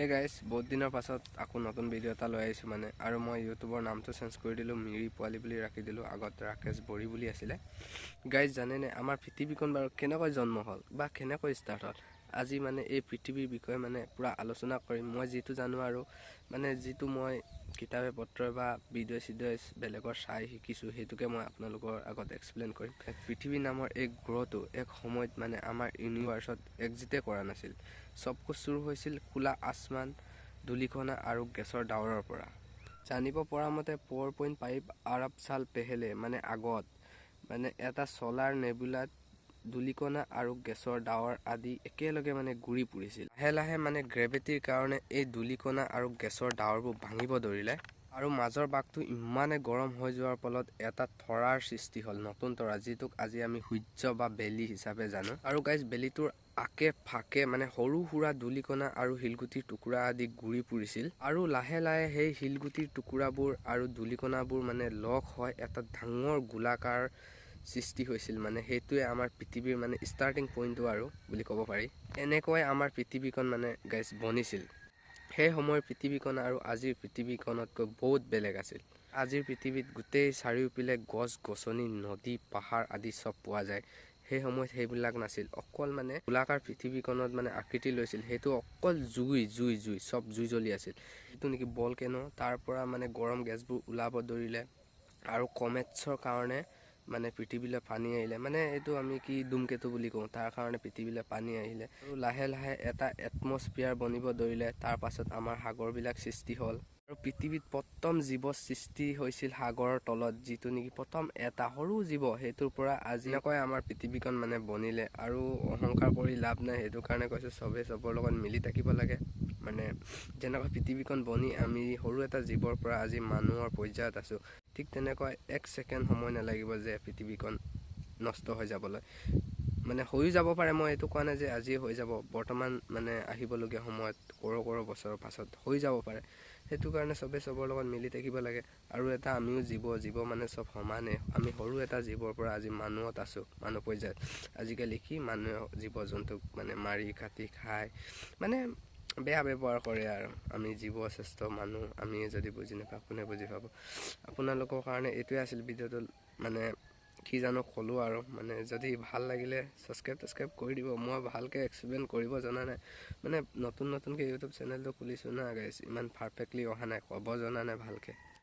Hey guys, বহুত দিনৰ পাছত আকৌ নতুন ভিডিঅ' এটা লৈ আহিছোঁ মানে আৰু মই ইউটিউবৰ নামটো চেঞ্জ কৰি দিলোঁ মিৰি পোৱালি বুলি ৰাখি দিলোঁ আগত ৰাকেশ বড়ি বুলি আছিলে গাইজ জানেনে আমাৰ পৃথিৱীখন বাৰু কেনেকৈ জন্ম হ'ল বা কেনেকৈ ষ্টাৰ্ট হ'ল আজি মানে এই পৃথিৱীৰ বিষয়ে মানে পুৰা আলোচনা কৰিম মই যিটো জানো আৰু মানে যিটো মই কিতাপে পত্ৰই বা ভিডিঅ' চিডিঅ' বেলেগৰ চাই শিকিছোঁ সেইটোকে মই আপোনালোকৰ আগত এক্সপ্লেইন কৰিম পৃথিৱী নামৰ এক গ্ৰহটো এক সময়ত মানে আমাৰ ইউনিভাৰ্ছত এক্সিষ্টে কৰা নাছিল সব কুছ শুरू হৈছিল খোলা আসমান ধূলিকণা আৰু গেছৰ ডাৱৰৰ পৰা জানিব পৰা মতে 4.5 আৰব সাল পেহেলে মানে আগত মানে এটা সোলাৰ নেবুলাত ধূলিকণা আৰু গেছৰ ডাৱৰ আদি একেলগে মানে ঘূৰি ফুৰিছিল লাহে লাহে মানে গ্ৰেভিটিৰ কাৰণে এই ধূলিকণা আৰু গেছৰ ডাৱৰবোৰ ভাঙিব ধৰিলে আৰু মাজৰ ভাগটো ইমানে গৰম হৈ যোৱাৰ ফলত এটা তৰাৰ সৃষ্টি হ'ল নতুন তৰা যিটোক আজি আমি সূৰ্য বা বেলি হিচাপে জানো আৰু গাইজ বেলিটোৰ আকে ফাকে মানে সৰু সুৰা ধূলিকণা আৰু শিলগুটিৰ টুকুৰা আদি ঘূৰি ফুৰিছিল আৰু লাহে লাহে সেই শিলগুটিৰ টুকুৰাবোৰ আৰু ধূলিকণাবোৰ মানে লগ হৈ এটা ডাঙৰ গোলাকাৰ সৃষ্টি হৈছিল মানে সেইটোৱে আমাৰ পৃথিৱীৰ মানে ষ্টাৰ্টিং পইণ্টটো আৰু বুলি ক'ব পাৰি এনেকৈ আমাৰ পৃথিৱীখন মানে গাইজ বনিছিল সেই সময়ৰ পৃথিৱীখন আৰু আজিৰ পৃথিৱীখনতকৈ বহুত বেলেগ আছিল আজিৰ পৃথিৱীত গোটেই চাৰিওপিনে গছ গছনি নদী পাহাৰ আদি সব পোৱা যায় সেই সময়ত সেইবিলাক নাছিল অকল মানে গোলাকাৰ পৃথিৱীখনত মানে আকৃতি লৈছিল সেইটো অকল জুই জুই জুই সব জুই জ্বলি আছিল এইটো নেকি বলকেনো তাৰ পৰা মানে গৰম গেছবোৰ ওলাব ধৰিলে আৰু কমেটছৰ কাৰণে মানে পৃথিৱীলৈ পানী আহিলে মানে এইটো আমি কি ধূমকেতু বুলি কওঁ তাৰ কাৰণে পৃথিৱীলৈ পানী আহিলে আৰু লাহে লাহে এটা এটমস্ফিয়াৰ বনিব ধৰিলে তাৰ পাছত আমাৰ সাগৰবিলাক সৃষ্টি হ'ল আৰু পৃথিৱীত প্ৰথম জীৱ সৃষ্টি হৈছিল সাগৰৰ তলত যিটো নেকি প্ৰথম এটা সৰু জীৱ সেইটোৰ পৰা আজিলৈকে আমাৰ পৃথিৱীখন মানে বনিলে আৰু অহংকাৰ কৰি লাভ নাই সেইটো কাৰণে কৈছোঁ চবে চবৰ লগত মিলি থাকিব লাগে মানে যেনেকৈ পৃথিৱীখন বনি আমি সৰু এটা জীৱৰ পৰা আজি মানুহৰ পৰ্যায়ত আছোঁ ঠিক তেনেকৈ এক ছেকেণ্ড সময় নালাগিব যে পৃথিৱীখন নষ্ট হৈ যাবলৈ মানে হৈও যাব পাৰে মই এইটো কোৱা নাই যে আজি হৈ যাব বৰ্তমান মানে আহিবলগীয়া সময়ত কৰ'ৰ বছৰৰ পাছত হৈ যাব পাৰে সেইটো কাৰণে চবে চবৰ লগত মিলি থাকিব লাগে আৰু এটা আমিও জীৱ মানে চব সমানে আমি সৰু এটা জীৱৰ পৰা আজি মানুহত আছোঁ মানুহ পৰ্যায়ত আজিকালি কি মানুহে জীৱ জন্তুক মানে মাৰি কাটি খায় মানে বেয়া ব্যৱহাৰ কৰে আৰু আমি জীৱ শ্ৰেষ্ঠ মানুহ আমি যদি বুজি নাপাওঁ কোনে বুজি পাব আপোনালোকৰ কাৰণে এইটোৱে আছিল ভিডিঅ'টো মানে কি জানো ক'লোঁ আৰু মানে যদি ভাল লাগিলে ছাবস্ক্ৰাইব কৰি দিব মই ভালকৈ এক্সপ্লেইন কৰিব জনা নাই মানে নতুনকৈ ইউটিউব চেনেলটো খুলিছোঁ না গাইছ ইমান পাৰফেক্টলি অহা নাই ক'ব জনা নাই ভালকৈ